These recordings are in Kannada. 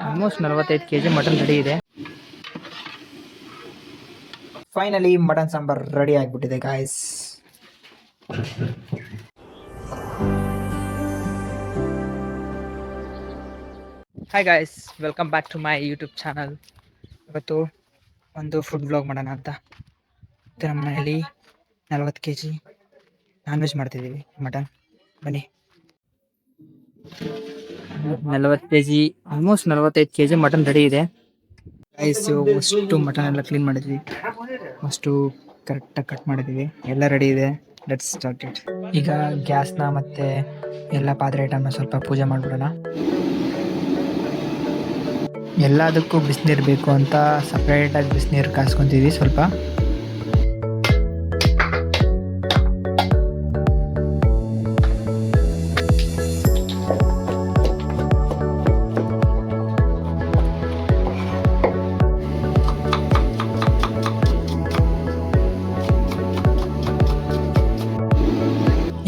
ಆಲ್ಮೋಸ್ಟ್ 45 kg ಮಟನ್ ರೆಡಿ ಇದೆ. ಫೈನಲಿ ಮಟನ್ ಸಾಂಬಾರ್ ರೆಡಿ ಆಗಿಬಿಟ್ಟಿದೆ guys. Hi guys, welcome back to my YouTube channel. ಇವತ್ತು ಒಂದು ಫುಡ್ ವ್ಲಾಗ್ ಮಾಡೋಣ ಅಂತ ನಮ್ಮ ಮನೆಯಲ್ಲಿ 40 kg ನಾನ್ ವೆಜ್ ಮಾಡ್ತಿದ್ದೀವಿ. ಮಟನ್ ಬನ್ನಿ. 40 kg, almost 45 kg mutton ready ಇದೆ ಗೈಸ್. ಅಷ್ಟು ಮಟನ್ ಎಲ್ಲ ಕ್ಲೀನ್ ಮಾಡಿದ್ವಿ, ಅಷ್ಟು ಕರೆಕ್ಟಾಗಿ ಕಟ್ ಮಾಡಿದ್ವಿ, ಎಲ್ಲ ರೆಡಿ ಇದೆ. Let's start it. ಈಗ ಗ್ಯಾಸ್ನ ಮತ್ತೆ ಎಲ್ಲ ಪಾತ್ರೆ ಐಟಮ್ನ ಸ್ವಲ್ಪ ಪೂಜೆ ಮಾಡಿಬಿಡೋಣ. ಎಲ್ಲದಕ್ಕೂ ಬಿಸಿನೀರು ಬೇಕು ಅಂತ ಸಪ್ರೇಟಾಗಿ ಬಿಸಿನೀರು ಕಾಸ್ಕೊತೀವಿ ಸ್ವಲ್ಪ.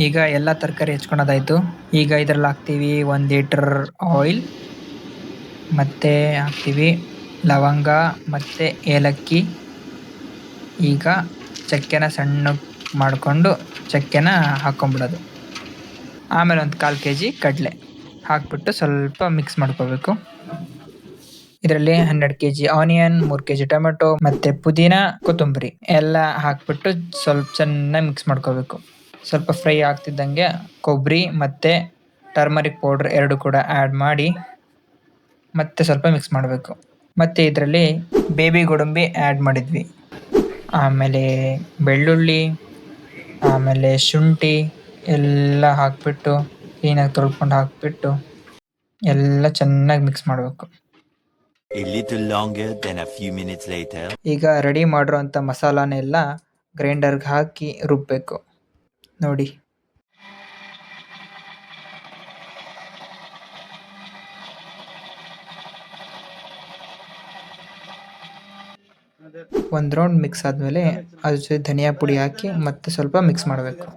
ಈಗ ಎಲ್ಲ ತರಕಾರಿ ಹೆಚ್ಕೊಳೋದಾಯಿತು. ಈಗ ಇದರಲ್ಲಿ ಹಾಕ್ತೀವಿ 1 ಲೀಟರ್ ಆಯಿಲ್, ಮತ್ತು ಹಾಕ್ತೀವಿ ಲವಂಗ ಮತ್ತು ಏಲಕ್ಕಿ. ಈಗ ಚಕ್ಕೆನ ಸಣ್ಣ ಮಾಡಿಕೊಂಡು ಚಕ್ಕೆನ ಹಾಕ್ಕೊಂಬಿಡೋದು. ಆಮೇಲೆ ಒಂದು 1/4 kg ಕಡಲೆ ಹಾಕ್ಬಿಟ್ಟು ಸ್ವಲ್ಪ ಮಿಕ್ಸ್ ಮಾಡ್ಕೋಬೇಕು. ಇದರಲ್ಲಿ 12 kg ಆನಿಯನ್, 3 kg ಟೊಮೆಟೊ ಮತ್ತು ಪುದೀನ, ಕೊತ್ತಂಬರಿ ಎಲ್ಲ ಹಾಕ್ಬಿಟ್ಟು ಸ್ವಲ್ಪ ಚೆನ್ನಾಗಿ ಮಿಕ್ಸ್ ಮಾಡ್ಕೋಬೇಕು. ಸ್ವಲ್ಪ ಫ್ರೈ ಆಗ್ತಿದ್ದಂಗೆ ಕೊಬ್ಬರಿ ಮತ್ತು ಟರ್ಮರಿಕ್ ಪೌಡ್ರ್ 2 ಕೂಡ ಆ್ಯಡ್ ಮಾಡಿ ಮತ್ತೆ ಸ್ವಲ್ಪ ಮಿಕ್ಸ್ ಮಾಡಬೇಕು. ಮತ್ತು ಇದರಲ್ಲಿ ಬೇಬಿ ಗೋಡಂಬಿ ಆ್ಯಡ್ ಮಾಡಿದ್ವಿ. ಆಮೇಲೆ ಬೆಳ್ಳುಳ್ಳಿ, ಆಮೇಲೆ ಶುಂಠಿ ಎಲ್ಲ ಹಾಕಿಬಿಟ್ಟು ಕ್ಲೀನಾಗಿ ತೊಳ್ಕೊಂಡು ಹಾಕಿಬಿಟ್ಟು ಎಲ್ಲ ಚೆನ್ನಾಗಿ ಮಿಕ್ಸ್ ಮಾಡಬೇಕು. ಈಗ ರೆಡಿ ಮಾಡಿರೋಂಥ ಮಸಾಲಾನೆಲ್ಲ ಗ್ರೈಂಡರ್ಗೆ ಹಾಕಿ ರುಬ್ಬಬೇಕು ನೋಡಿ. ಒಂದು ರೌಂಡ್ ಮಿಕ್ಸ್ ಆದಮೇಲೆ ಅದ್ರ ಜೊತೆ ಧನಿಯಾ ಪುಡಿ ಹಾಕಿ ಮತ್ತೆ ಸ್ವಲ್ಪ ಮಿಕ್ಸ್ ಮಾಡಬೇಕು.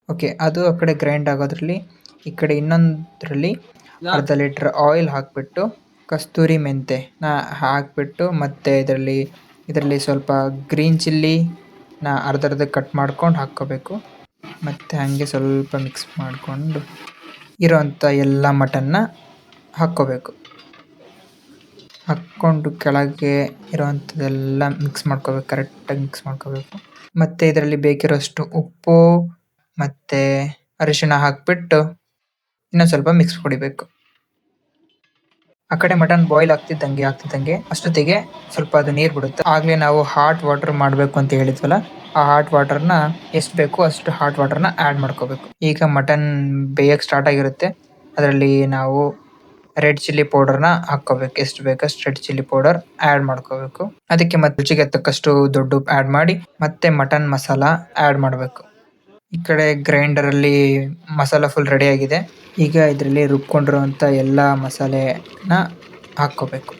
ಓಕೆ, ಅದು ಆ ಕಡೆ ಗ್ರೈಂಡ್ ಆಗೋದ್ರಲ್ಲಿ ಈ ಕಡೆ ಇನ್ನೊಂದರಲ್ಲಿ 1/2 ಲೀಟ್ರ್ ಆಯಿಲ್ ಹಾಕಿಬಿಟ್ಟು ಕಸ್ತೂರಿ ಮೆಂತೆನ ಹಾಕಿಬಿಟ್ಟು ಮತ್ತು ಇದರಲ್ಲಿ ಸ್ವಲ್ಪ ಗ್ರೀನ್ ಚಿಲ್ಲಿನ ಅರ್ಧ ಕಟ್ ಮಾಡ್ಕೊಂಡು ಹಾಕ್ಕೋಬೇಕು. ಮತ್ತು ಹಾಗೆ ಸ್ವಲ್ಪ ಮಿಕ್ಸ್ ಮಾಡಿಕೊಂಡು ಇರೋವಂಥ ಎಲ್ಲ ಮಟನ್ನ ಹಾಕ್ಕೋಬೇಕು. ಹಾಕ್ಕೊಂಡು ಕೆಳಗೆ ಇರೋವಂಥದ್ದೆಲ್ಲ ಮಿಕ್ಸ್ ಮಾಡ್ಕೋಬೇಕು, ಕರೆಕ್ಟಾಗಿ ಮಿಕ್ಸ್ ಮಾಡ್ಕೋಬೇಕು. ಮತ್ತು ಇದರಲ್ಲಿ ಬೇಕಿರೋಷ್ಟು ಉಪ್ಪು ಮತ್ತು ಅರಿಶಿಣ ಹಾಕಿಬಿಟ್ಟು ಇನ್ನೊಂದು ಸ್ವಲ್ಪ ಮಿಕ್ಸ್ ಹೊಡಿಬೇಕು. ಆ ಕಡೆ ಮಟನ್ ಬಾಯ್ಲ್ ಆಗ್ತಿದ್ದಂಗೆ ಅಷ್ಟೊತ್ತಿಗೆ ಸ್ವಲ್ಪ ಅದು ನೀರು ಬಿಡುತ್ತೆ. ಆಗಲೇ ನಾವು ಹಾಟ್ ವಾಟರ್ ಮಾಡಬೇಕು ಅಂತ ಹೇಳಿದ್ವಲ್ಲ, ಆ ಹಾಟ್ ವಾಟರ್ನ ಎಷ್ಟು ಬೇಕು ಅಷ್ಟು ಹಾಟ್ ವಾಟರ್ನ ಆ್ಯಡ್ ಮಾಡ್ಕೋಬೇಕು. ಈಗ ಮಟನ್ ಬೇಯಕ್ಕೆ ಸ್ಟಾರ್ಟ್ ಆಗಿರುತ್ತೆ. ಅದರಲ್ಲಿ ನಾವು ರೆಡ್ ಚಿಲ್ಲಿ ಪೌಡರ್ನ ಹಾಕ್ಕೋಬೇಕು. ಎಷ್ಟು ಬೇಕಷ್ಟು ರೆಡ್ ಚಿಲ್ಲಿ ಪೌಡರ್ ಆ್ಯಡ್ ಮಾಡ್ಕೋಬೇಕು. ಅದಕ್ಕೆ ಮತ್ತೆ ರುಚಿಗೆ ತಕ್ಕಷ್ಟು ದೊಡ್ಡ ಉಪ್ಪು ಆ್ಯಡ್ ಮಾಡಿ ಮತ್ತೆ ಮಟನ್ ಮಸಾಲ ಆ್ಯಡ್ ಮಾಡಬೇಕು. ಈ ಕಡೆ ಗ್ರೈಂಡರಲ್ಲಿ ಮಸಾಲ ಫುಲ್ ರೆಡಿ ಆಗಿದೆ. ಈಗ ಇದರಲ್ಲಿ ರುಬ್ಕೊಂಡಿರೋಂಥ ಎಲ್ಲ ಮಸಾಲೆನ ಹಾಕ್ಕೋಬೇಕು.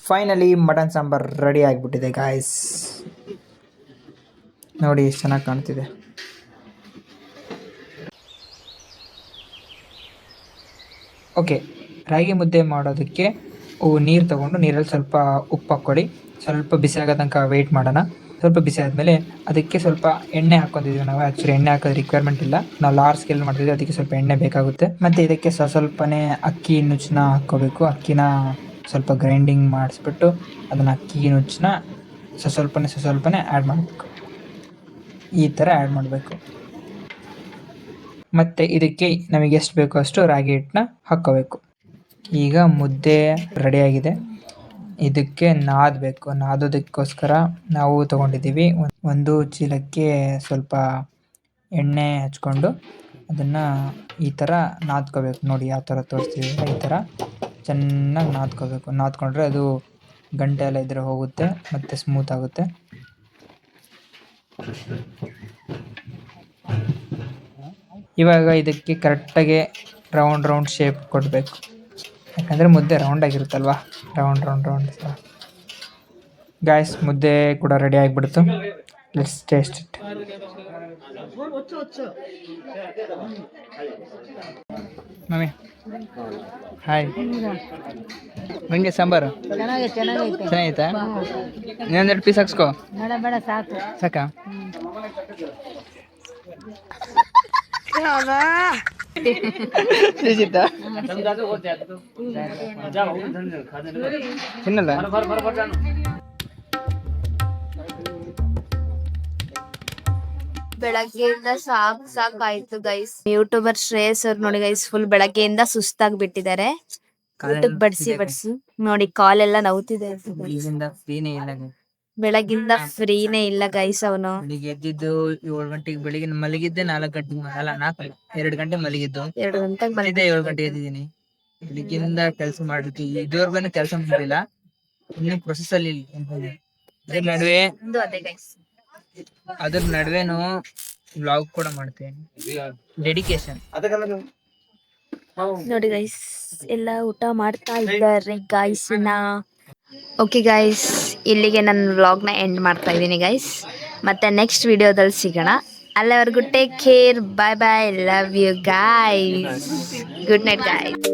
ಫೈನಲಿ ಮಟನ್ ಸಾಂಬಾರ್ ರೆಡಿ ಆಗಿಬಿಟ್ಟಿದೆ ಗಾಯ್ಸ್. ನೋಡಿ ಎಷ್ಟು ಚೆನ್ನಾಗಿ ಕಾಣ್ತಿದೆ. ಓಕೆ, ರಾಗಿ ಮುದ್ದೆ ಮಾಡೋದಕ್ಕೆ ನೀರು ತೊಗೊಂಡು ನೀರಲ್ಲಿ ಸ್ವಲ್ಪ ಉಪ್ಪು ಹಾಕ್ಕೊಳ್ಳಿ. ಸ್ವಲ್ಪ ಬಿಸಿ ಆಗೋ ತನಕ ವೆಯ್ಟ್ ಮಾಡೋಣ. ಸ್ವಲ್ಪ ಬಿಸಿ ಆದಮೇಲೆ ಅದಕ್ಕೆ ಸ್ವಲ್ಪ ಎಣ್ಣೆ ಹಾಕ್ಕೊತಿದ್ವಿ ನಾವು. ಆ್ಯಕ್ಚುಲಿ ಎಣ್ಣೆ ಹಾಕೋದು ರಿಕ್ವೈರ್ಮೆಂಟ್ ಇಲ್ಲ, ನಾವು ಲಾರ್ಜ್ ಸ್ಕೇಲ್ ಮಾಡ್ತಿದ್ವಿ, ಅದಕ್ಕೆ ಸ್ವಲ್ಪ ಎಣ್ಣೆ ಬೇಕಾಗುತ್ತೆ. ಮತ್ತು ಇದಕ್ಕೆ ಸ್ವಲ್ಪನೇ ಅಕ್ಕಿ ನುಚ್ಚನ್ನ ಹಾಕ್ಕೋಬೇಕು. ಅಕ್ಕಿನ ಸ್ವಲ್ಪ ಗ್ರೈಂಡಿಂಗ್ ಮಾಡಿಸ್ಬಿಟ್ಟು ಅದನ್ನು ಅಕ್ಕಿ ನುಚ್ಚನ್ನ ಸ್ವಲ್ಪನೇ ಆ್ಯಡ್ ಮಾಡಬೇಕು. ಈ ಥರ ಆ್ಯಡ್ ಮಾಡಬೇಕು. ಮತ್ತು ಇದಕ್ಕೆ ನಮಗೆ ಎಷ್ಟು ಬೇಕೋ ಅಷ್ಟು ರಾಗಿ ಹಿಟ್ಟನ್ನ ಹಾಕ್ಕೋಬೇಕು. ಈಗ ಮುದ್ದೆ ರೆಡಿಯಾಗಿದೆ. ಇದಕ್ಕೆ ನಾದಬೇಕು. ನಾದೋದಕ್ಕೋಸ್ಕರ ನಾವು ತೊಗೊಂಡಿದ್ದೀವಿ ಒಂದು ಚೀಲಕ್ಕೆ ಸ್ವಲ್ಪ ಎಣ್ಣೆ ಹಚ್ಕೊಂಡು ಅದನ್ನು ಈ ಥರ ನಾದ್ಕೋಬೇಕು. ನೋಡಿ ಯಾವ ಥರ ತೋರಿಸ್ತಿದ್ದೀವಿ, ಈ ಥರ ಚೆನ್ನಾಗಿ ನಾದ್ಕೋಬೇಕು. ನಾದ್ಕೊಂಡ್ರೆ ಅದು ಗಂಟೆ ಎಲ್ಲ ಇದ್ದರೆ ಹೋಗುತ್ತೆ ಮತ್ತು ಸ್ಮೂತ್ ಆಗುತ್ತೆ. ಇವಾಗ ಇದಕ್ಕೆ ಕರೆಕ್ಟಾಗಿ ರೌಂಡ್ ಶೇಪ್ ಕೊಡಬೇಕು. ಯಾಕಂದರೆ ಮುದ್ದೆ ರೌಂಡಾಗಿರುತ್ತಲ್ವ, ರೌಂಡ್ ಗಾಯ್ಸ್. ಮುದ್ದೆ ಕೂಡ ರೆಡಿ ಆಗಿಬಿಡ್ತು. Let's taste it. Mummy hi. ಹಂಗೆ ಸಾಂಬಾರು ಚೆನ್ನಾಗೈತಾ? ಇನ್ನೊಂದೆರಡು ಪೀಸ್ ಹಾಕ್ಸ್ಕೋ. ಬೇಡ ಸಾಕು. ಸಾಕಾ? ತಿನ್ನಲ್ಲ. ಬೆಳಗ್ಗೆಯಿಂದ ಸಾಕಾಯ್ತು ಗೈಸ್. ಯೂಟ್ಯೂಬರ್ ಶ್ರೇಯಸ್ ಅವ್ರು ನೋಡಿ ಗೈಸ್ ಫುಲ್ ಬೆಳಗ್ಗೆಯಿಂದ ಸುಸ್ತಾಗಿ ಬಿಟ್ಟಿದ್ದಾರೆ. ಊಟಕ್ಕೆ ಬಡ್ಸಿ ನೋಡಿ ಕಾಲೆಲ್ಲ ನೋವ್ತಿದೆ. ಬೆಳಗಿಂದ ಫ್ರೀನೇ ಇಲ್ಲ ಗೈಸ್ ಅವನು. ಬೆಳಿಗ್ಗೆ ಎದ್ದಿದ್ದು 7 ಗಂಟೆಗೆ, ಬೆಳಿಗ್ಗೆ ಮಲಗಿದ್ದೆ 4 ಗಂಟೆಗೆ, ಅಲ್ಲ 2 ಗಂಟೆ ಮಲಗಿದ್ದು. 2 ಗಂಟೆಗೆ ಮತ್ತೆ 7 ಗಂಟೆ ಎದ್ದಿದ್ದೀನಿ. ಬೆಳಿಗ್ಗೆಯಿಂದ ಕೆಲಸ ಮಾಡಿದ್ವಿ, ಇದುವರೆಗೂ ಕೆಲಸ ಮಾಡಿಲ್ಲ, ಇನ್ನು ಪ್ರೊಸೆಸ್ ಅಲ್ಲಿ ಅದ್ರ ನಡುವೆನು ವ್ಲಾಗ್ ಕೂಡ ಮಾಡ್ತೇನೆ. ಡೆಡಿಕೇಶನ್. ನೋಡಿ ಗೈಸ್ ಎಲ್ಲ ಊಟ ಮಾಡ್ತಾ ಇದ್ದಾರೆ ಗೈಸ್. ಓಕೆ ಗೈಸ್, ಇಲ್ಲಿಗೆ ನನ್ನ ವ್ಲಾಗ್ನ ಎಂಡ್ ಮಾಡ್ತಾ ಇದ್ದೀನಿ ಗೈಸ್. ಮತ್ತೆ ನೆಕ್ಸ್ಟ್ ವಿಡಿಯೋದಲ್ಲಿ ಸಿಗೋಣ. ಅಲ್ಲಿವರೆಗೂ take care, bye bye, love you guys, good night guys.